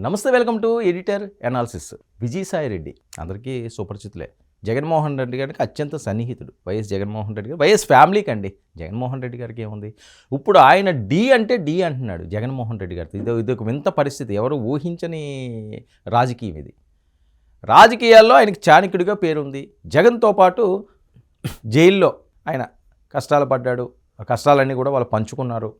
నమస్తే, welcome to editor analysis. Vijayasai Reddy అందరికీ సుపరిచితులే. జగన్మోహన్ రెడ్డి గారికి అత్యంత సన్నిహితుడు వైఎస్ జగన్మోహన్ రెడ్డి గారు. వైఎస్ ఫ్యామిలీకి అండి. జగన్మోహన్ రెడ్డి గారికి ఏముంది, ఇప్పుడు ఆయన డి అంటే డి అంటున్నాడు జగన్మోహన్ రెడ్డి గారితో. ఇది ఒక వింత పరిస్థితి, ఎవరు ఊహించని రాజకీయం ఇది. రాజకీయాల్లో ఆయనకి చాణక్యుడిగా పేరుంది. జగన్తో పాటు జైల్లో ఆయన కష్టాలు పడ్డాడు, ఆ కష్టాలన్నీ కూడా వాళ్ళు పంచుకున్నారు.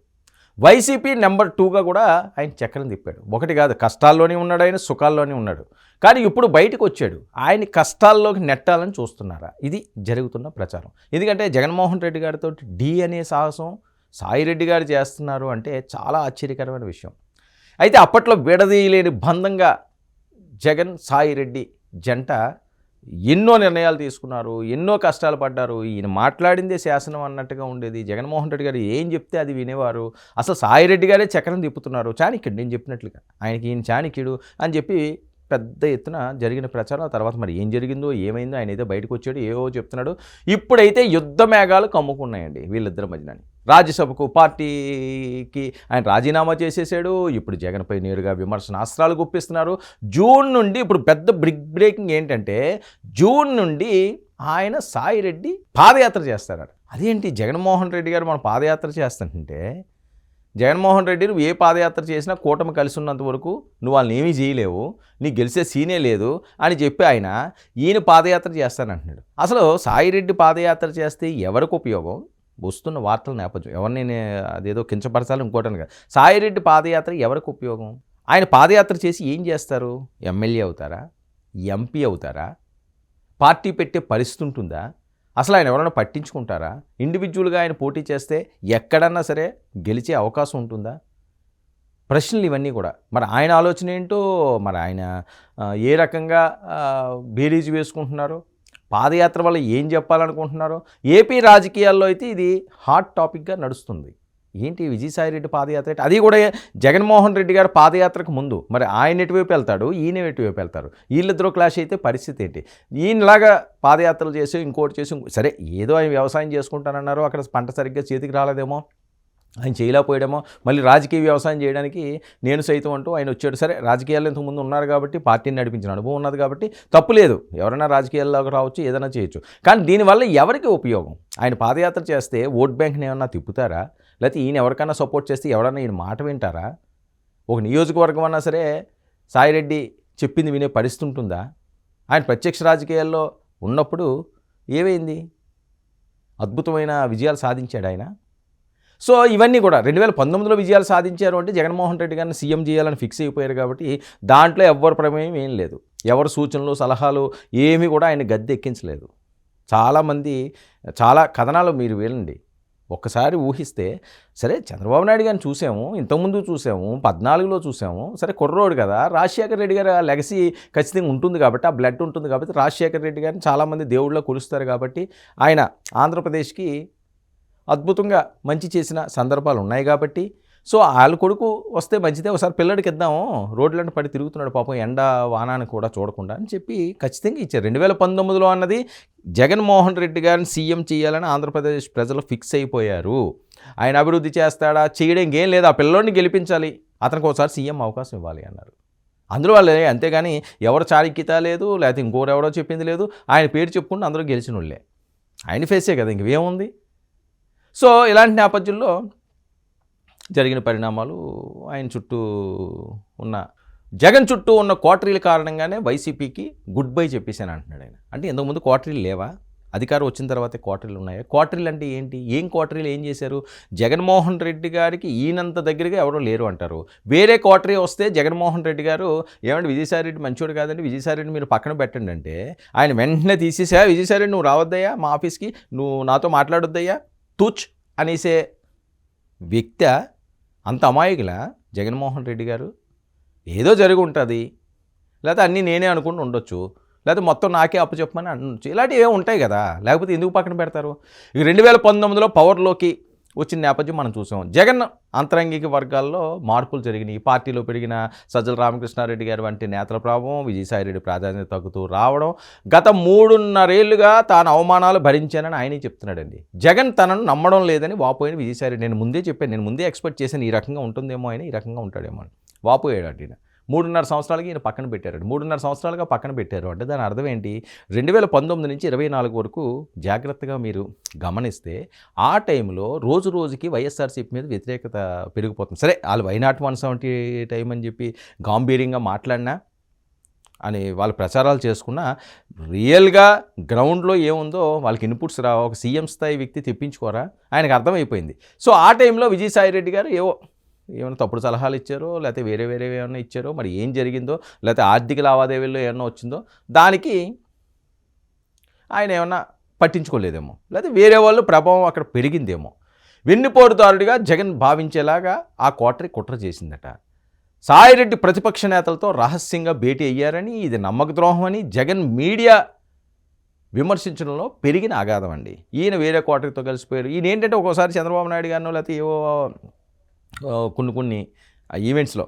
వైసీపీ నెంబర్ 2గా కూడా ఆయన చక్రం తిప్పాడు. ఒకటి కాదు, కష్టాల్లోనే ఉన్నాడు ఆయన, సుఖాల్లోనే ఉన్నాడు. కానీ ఇప్పుడు బయటకు వచ్చాడు, ఆయన కష్టాల్లోకి నెట్టాలని చూస్తున్నారా? ఇది జరుగుతున్న ప్రచారం. ఎందుకంటే జగన్మోహన్ రెడ్డి గారితో డి అనే సాహసం సాయిరెడ్డి గారు చేస్తున్నారు అంటే చాలా ఆశ్చర్యకరమైన విషయం. అయితే అప్పట్లో విడదీయలేని బంధంగా జగన్ సాయిరెడ్డి జంట ఎన్నో నిర్ణయాలు తీసుకున్నారు, ఎన్నో కష్టాలు పడ్డారు. ఈయన మాట్లాడిందే శాసనం అన్నట్టుగా ఉండేది. జగన్మోహన్ రెడ్డి గారు ఏం చెప్తే అది వినేవారు. అసలు సాయిరెడ్డి గారే చక్రం తిప్పుతున్నారు. చాణక్యుడు, నేను చెప్పినట్లుగా ఆయనకి ఈయన చాణక్యుడు అని చెప్పి పెద్ద ఎత్తున జరిగిన ప్రచారం. ఆ తర్వాత మరి ఏం జరిగిందో ఏమైందో ఆయన అయితే బయటకు వచ్చాడు, ఏవో చెప్తున్నాడు. ఇప్పుడైతే యుద్ధ మేఘాలు కమ్ముకున్నాయండి వీళ్ళిద్దరి మధ్యన. రాజ్యసభకు పార్టీకి ఆయన రాజీనామా చేసేసాడు. ఇప్పుడు జగన్పై నేరుగా విమర్శనాస్త్రాలు గుప్పిస్తున్నారు. జూన్ నుండి ఇప్పుడు పెద్ద బ్రేకింగ్ ఏంటంటే, జూన్ నుండి ఆయన సాయిరెడ్డి పాదయాత్ర చేస్తారట. అదేంటి, జగన్మోహన్ రెడ్డి గారు మన పాదయాత్ర చేస్తుంటే, జగన్మోహన్ రెడ్డి నువ్వు ఏ పాదయాత్ర చేసినా కూటమి కలిసి ఉన్నంత వరకు నువ్వు వాళ్ళని ఏమీ చేయలేవు, నీకు గెలిచే సీనే లేదు అని చెప్పి ఈయన పాదయాత్ర చేస్తానంటున్నాడు. అసలు సాయిరెడ్డి పాదయాత్ర చేస్తే ఎవరికి ఉపయోగం? వస్తున్న వార్తల నేపథ్యం, ఎవరిని అదేదో కించపరచాలి ఇంకోటని కాదు. సాయిరెడ్డి పాదయాత్ర ఎవరికి ఉపయోగం? ఆయన పాదయాత్ర చేసి ఏం చేస్తారు? ఎమ్మెల్యే అవుతారా? ఎంపీ అవుతారా? పార్టీ పెట్టే పరిస్థితి ఉంటుందా? అసలు ఆయన ఎవరైనా పట్టించుకుంటారా? ఇండివిజువల్గా ఆయన పోటీ చేస్తే ఎక్కడన్నా సరే గెలిచే అవకాశం ఉంటుందా? ప్రశ్నలు ఇవన్నీ కూడా. మరి ఆయన ఆలోచన ఏంటో, మరి ఆయన ఏ రకంగా బేరీజు వేసుకుంటున్నారు, పాదయాత్ర వల్ల ఏం చెప్పాలనుకుంటున్నారు? ఏపీ రాజకీయాల్లో అయితే ఇది హాట్ టాపిక్గా నడుస్తుంది. ఏంటి విజయసాయిరెడ్డి పాదయాత్ర, అది కూడా జగన్మోహన్ రెడ్డి గారు పాదయాత్రకు ముందు. మరి ఆయన ఎటువైపు వెళ్తాడు, ఈయన ఎటువైపు వెళ్తారు? వీళ్ళిద్దరూ క్లాష్ అయితే పరిస్థితి ఏంటి? ఈయనలాగా పాదయాత్రలు చేసి ఇంకోటి చేసి, సరే ఏదో ఆయన వ్యవసాయం చేసుకుంటానన్నారు, అక్కడ పంట సరిగ్గా చేతికి రాలేదేమో, ఆయన చేయలేకపోయాడేమో, మళ్ళీ రాజకీయ వ్యవసాయం చేయడానికి నేను సైతం అంటూ ఆయన వచ్చాడు. సరే, రాజకీయాల్లో ఇంతకుముందు ఉన్నారు కాబట్టి, పార్టీని నడిపించిన అనుభవం ఉన్నది కాబట్టి తప్పు లేదు, ఎవరైనా రాజకీయాల్లోకి రావచ్చు, ఏదైనా చేయొచ్చు. కానీ దీనివల్ల ఎవరికి ఉపయోగం? ఆయన పాదయాత్ర చేస్తే ఓట్ బ్యాంక్ని ఏమన్నా తిప్పుతారా? లేకపోతే ఈయన ఎవరికైనా సపోర్ట్ చేస్తే ఎవరన్నా ఈయన మాట వింటారా? ఒక నియోజకవర్గం అన్నా సరే సాయిరెడ్డి చెప్పింది వినే పరిస్థితి ఉంటుందా? ఆయన ప్రత్యక్ష రాజకీయాల్లో ఉన్నప్పుడు ఏమైంది? అద్భుతమైన విజయాలు సాధించాడు ఆయన. సో ఇవన్నీ కూడా 2019లో విజయాలు సాధించారు అంటే జగన్మోహన్ రెడ్డి గారిని సీఎం చేయాలని ఫిక్స్ అయిపోయారు కాబట్టి దాంట్లో ఎవ్వరి ప్రమేయం ఏం లేదు, ఎవరి సూచనలు సలహాలు ఏమీ కూడా ఆయన గద్దె ఎక్కించలేదు. చాలామంది చాలా కథనాలు మీరు వెళ్ళండి, ఒక్కసారి ఊహిస్తే, సరే చంద్రబాబు నాయుడు గారిని చూసాము, ఇంతకుముందు చూసాము, 14లో చూసాము, సరే కుర్రోడు కదా, రాజశేఖర రెడ్డి గారు ఆ లెగసీ ఖచ్చితంగా ఉంటుంది కాబట్టి, ఆ బ్లడ్ ఉంటుంది కాబట్టి రాజశేఖర రెడ్డి గారిని చాలామంది దేవుళ్ళ కొలుస్తారు కాబట్టి, ఆయన ఆంధ్రప్రదేశ్కి అద్భుతంగా మంచి చేసిన సందర్భాలు ఉన్నాయి కాబట్టి, సో వాళ్ళ కొడుకు వస్తే మంచిదే, ఒకసారి పిల్లడికి ఇద్దాము, రోడ్లను పడి తిరుగుతున్నాడు పాపం, ఎండ వానాన్ని కూడా చూడకుండా అని చెప్పి ఖచ్చితంగా ఇచ్చారు. 2019లో అన్నది జగన్మోహన్ రెడ్డి గారిని సీఎం చేయాలని ఆంధ్రప్రదేశ్ ప్రజలు ఫిక్స్ అయిపోయారు. ఆయన అభివృద్ధి చేస్తాడా, చేయడం ఇంకేం లేదు, ఆ పిల్లోడిని గెలిపించాలి, అతనికి ఒకసారి సీఎం అవకాశం ఇవ్వాలి అన్నారు. అందులో వాళ్ళే, అంతేగాని ఎవరు చాణక్యత లేదు, లేకపోతే ఇంకోరెవరో చెప్పింది లేదు, ఆయన పేరు చెప్పుకుంటే అందరూ గెలిచిన వాళ్ళే, ఆయన ఫేసే కదా, ఇంకేముంది. సో ఇలాంటి నేపథ్యంలో జరిగిన పరిణామాలు, ఆయన చుట్టూ ఉన్న జగన్ చుట్టూ ఉన్న క్వార్టరీల కారణంగానే వైసీపీకి గుడ్ బై చెప్పేసాను అంటున్నాడు ఆయన. అంటే ఇంతకుముందు క్వార్టరీలు లేవా? అధికారం వచ్చిన తర్వాతే క్వార్టరీలు ఉన్నాయా? క్వార్టరీలు అంటే ఏంటి? ఏం క్వార్టరీలు ఏం చేశారు? జగన్మోహన్ రెడ్డి గారికి ఈయనంత దగ్గరగా ఎవరో లేరు అంటారు. వేరే క్వార్టరీ వస్తే జగన్మోహన్ రెడ్డి గారు, ఏమంటే విజయసాయి రెడ్డి మంచోడు కాదండి, విజయసాయి రెడ్డి మీరు పక్కన పెట్టండి అంటే, ఆయన వెంటనే తీసేసా, విజయసాయి రెడ్డి నువ్వు రావద్దయ్యా మా ఆఫీస్కి, నువ్వు నాతో మాట్లాడొద్దయ్యా, తుచ్ అనేసే వ్యక్తి. అంత అమాయకులా జగన్మోహన్ రెడ్డి గారు? ఏదో జరిగి ఉంటుంది, లేకపోతే అన్నీ నేనే అనుకుంటూ ఉండొచ్చు, లేకపోతే మొత్తం నాకే అప్పచెప్పమని అనొచ్చు, ఇలాంటివి ఏమి ఉంటాయి కదా, లేకపోతే ఎందుకు పక్కన పెడతారు? ఇక 2019లో పవర్లోకి వచ్చిన నేపథ్యం మనం చూసాం. జగన్ అంతరంగిక వర్గాల్లో మార్పులు జరిగినాయి. పార్టీలో పెరిగిన సజ్జల రామకృష్ణారెడ్డి గారి వంటి నేతల ప్రభావం, విజయసాయిరెడ్డి ప్రాధాన్యత తగ్గుతూ రావడం, గత 3.5 ఏళ్లుగా తాను అవమానాలు భరించానని ఆయనే చెప్తున్నాడండి. జగన్ తనను నమ్మడం లేదని వాపోయిన విజయసాయిరెడ్డి, నేను ముందే చెప్పాను, నేను ముందే ఎక్స్పెక్ట్ చేశాను ఈ రకంగా ఉంటుందేమో, ఆయన ఈ రకంగా ఉంటాడేమో అని వాపోయాడు. 3.5 సంవత్సరాలకి ఈయన పక్కన పెట్టారు. 3.5 సంవత్సరాలుగా పక్కన పెట్టారు అంటే దాని అర్థం ఏంటి? 2019 నుంచి 24 వరకు జాగ్రత్తగా మీరు గమనిస్తే ఆ టైంలో రోజు రోజుకి వైఎస్ఆర్సీపీ మీద వ్యతిరేకత పెరిగిపోతుంది. సరే వాళ్ళు వై నాట్ 170 టైం అని చెప్పి గాంభీర్యంగా మాట్లాడినా అని వాళ్ళు ప్రచారాలు చేసుకున్న రియల్గా గ్రౌండ్లో ఏముందో వాళ్ళకి ఇన్పుట్స్ రావు. ఒక సీఎం స్థాయి వ్యక్తి తెప్పించుకోరా? ఆయనకు అర్థమైపోయింది. సో ఆ టైంలో విజయసాయిరెడ్డి గారు ఏమైనా తప్పుడు సలహాలు ఇచ్చారో, లేకపోతే వేరే ఏమైనా ఇచ్చారో, మరి ఏం జరిగిందో, లేకపోతే ఆర్థిక లావాదేవీల్లో ఏమన్నా వచ్చిందో దానికి ఆయన ఏమన్నా పట్టించుకోలేదేమో, లేకపోతే వేరే వాళ్ళు ప్రభావం అక్కడ పెరిగిందేమో. వెన్నుపోటుదారుడిగా జగన్ భావించేలాగా ఆ కోటరీ కుట్ర చేసిందట. సాయిరెడ్డి ప్రతిపక్ష నేతలతో రహస్యంగా భేటీ అయ్యారని, ఇది నమ్మక ద్రోహం అని జగన్ మీడియా విమర్శించడంలో పెరిగిన అగాధం అండి. ఈయన వేరే కోటరీతో కలిసిపోయారు. ఈయన ఏంటంటే ఒక్కోసారి చంద్రబాబు నాయుడు గారినో లేకపోతే ఏవో కొన్ని ఈవెంట్స్లో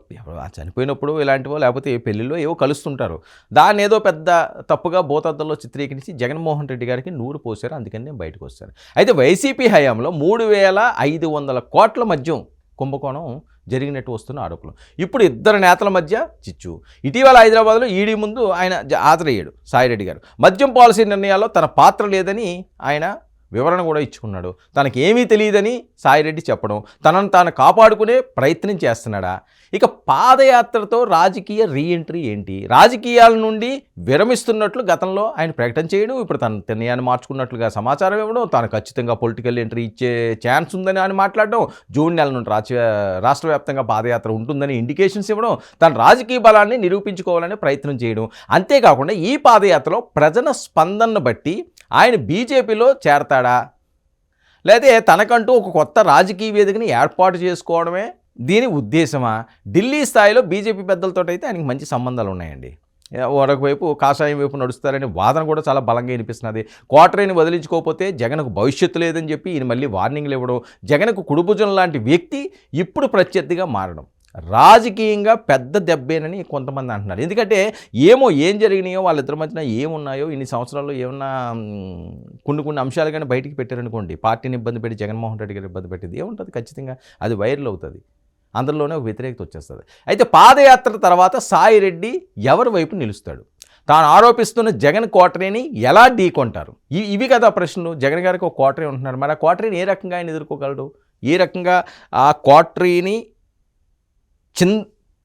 చనిపోయినప్పుడు ఇలాంటివో లేకపోతే పెళ్ళిళ్ళో ఏవో కలుస్తుంటారు. దాన్ని ఏదో పెద్ద తప్పుగా భూతద్దంలో చిత్రీకరించి జగన్మోహన్ రెడ్డి గారికి నూరు పోసారు. అందుకని నేను బయటకు వస్తాను. అయితే వైసీపీ హయాంలో 3,500 కోట్ల మద్యం కుంభకోణం జరిగినట్టు వస్తున్న ఆరోపణలు. ఇప్పుడు ఇద్దరు నేతల మధ్య చిచ్చు. ఇటీవల హైదరాబాద్లో ఈడీ ముందు ఆయన హాజరయ్యాడు సాయిరెడ్డి గారు. మద్యం పాలసీ నిర్ణయాల్లో తన పాత్ర లేదని ఆయన వివరణ కూడా ఇచ్చుకున్నాడు. తనకి ఏమీ తెలియదని సాయిరెడ్డి చెప్పడం, తనను తాను కాపాడుకునే ప్రయత్నం చేస్తున్నాడా? ఇక పాదయాత్రతో రాజకీయ రీఎంట్రీ ఏంటి? రాజకీయాల నుండి విరమిస్తున్నట్లు గతంలో ఆయన ప్రకటన చేయడం, ఇప్పుడు తన నిర్ణయాన్ని మార్చుకున్నట్లుగా సమాచారం ఇవ్వడం, తాను ఖచ్చితంగా పొలిటికల్ ఎంట్రీ ఇచ్చే ఛాన్స్ ఉందని ఆయన మాట్లాడడం, జూన్ నెల నుండి రాష్ట్ర వ్యాప్తంగా పాదయాత్ర ఉంటుందని ఇండికేషన్స్ ఇవ్వడం, తన రాజకీయ బలాన్ని నిరూపించుకోవాలనే ప్రయత్నం చేయడం. అంతేకాకుండా ఈ పాదయాత్రలో ప్రజల స్పందనను బట్టి ఆయన బీజేపీలో చేరతాడా, లేకపోతే తనకంటూ ఒక కొత్త రాజకీయ వేదికని ఏర్పాటు చేసుకోవడమే దీని ఉద్దేశమా? ఢిల్లీ స్థాయిలో బీజేపీ పెద్దలతో అయితే ఆయనకి మంచి సంబంధాలు ఉన్నాయండి. మరొకవైపు కాషాయం వైపు నడుస్తారనే వాదన కూడా చాలా బలంగా వినిపిస్తున్నది. కోటరీని వదిలించుకోకపోతే జగన్కు భవిష్యత్తు లేదని చెప్పి ఈయన మళ్ళీ వార్నింగ్లు ఇవ్వడం, జగన్కు కుడిభుజం లాంటి వ్యక్తి ఇప్పుడు ప్రత్యర్థిగా మారడం రాజకీయంగా పెద్ద దెబ్బేనని కొంతమంది అంటున్నారు. ఎందుకంటే ఏం జరిగినాయో వాళ్ళిద్దరి మధ్యన ఏమున్నాయో ఇన్ని సంవత్సరాల్లో ఏమన్నా కొన్ని అంశాలు కానీ బయటికి పెట్టారనుకోండి, పార్టీని ఇబ్బంది పెట్టి జగన్మోహన్ రెడ్డి గారు ఇబ్బంది పెట్టింది ఏముంటుంది, ఖచ్చితంగా అది వైరల్ అవుతుంది. అందులోనే ఒక వ్యతిరేకత వచ్చేస్తుంది. అయితే పాదయాత్ర తర్వాత సాయిరెడ్డి ఎవరి వైపు నిలుస్తాడు? తాను ఆరోపిస్తున్న జగన్ కోటరీని ఎలా ఢీకొంటారు? ఇవి కదా ప్రశ్నలు. జగన్ గారికి ఒక కోటరీ ఉంటున్నారు, మరి ఆ కోటరీని ఏ రకంగా ఆయన ఎదుర్కోగలడు? ఏ రకంగా ఆ కోటరీని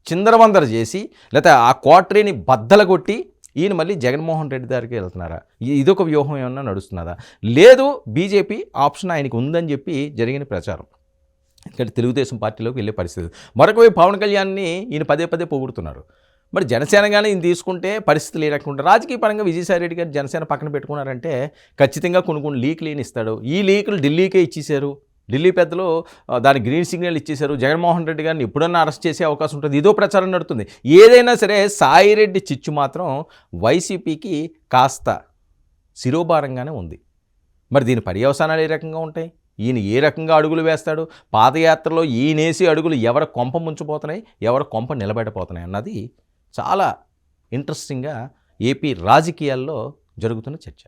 చిందరవందర చేసి, లేకపోతే ఆ కోటరీని బద్దలు కొట్టి ఈయన మళ్ళీ జగన్మోహన్ రెడ్డి దగ్గరికి వెళ్తున్నారా? ఇదొక వ్యూహం ఏమన్నా నడుస్తున్నదా? లేదు, బీజేపీ ఆప్షన్ ఆయనకు ఉందని చెప్పి జరిగిన ప్రచారం. ఇక్కడ తెలుగుదేశం పార్టీలోకి వెళ్ళే పరిస్థితి. మరొకవైపు పవన్ కళ్యాణ్ని ఈయన పదే పొగుడుతున్నారు. మరి జనసేన కానీ ఈయన తీసుకుంటే పరిస్థితులు ఏ రకంగా ఉంటాయి? రాజకీయ పరంగా విజయసాయిరెడ్డి గారు జనసేన పక్కన పెట్టుకున్నారంటే ఖచ్చితంగా కొన్ని లీకులు ఈయన ఇస్తాడు. ఈ లీకులు ఢిల్లీకే ఇచ్చేశారు. ఢిల్లీ పెద్దలు దాని గ్రీన్ సిగ్నల్ ఇచ్చేశారు. జగన్మోహన్ రెడ్డి గారిని ఎప్పుడన్నా అరెస్ట్ చేసే అవకాశం ఉంటుంది. ఇదో ప్రచారం నడుతుంది. ఏదైనా సరే సాయిరెడ్డి చిచ్చు మాత్రం వైసీపీకి కాస్త శిరోభారంగానే ఉంది. మరి దీని పర్యవసానాలు ఏ రకంగా ఉంటాయి? ఈయన ఏ రకంగా అడుగులు వేస్తాడు? పాదయాత్రలో ఈయనేసి అడుగులు ఎవరి కొంప ముంచిపోతున్నాయి, ఎవరి కొంప నిలబెట్టపోతున్నాయి అన్నది చాలా ఇంట్రెస్టింగ్గా ఏపీ రాజకీయాల్లో జరుగుతున్న చర్చ.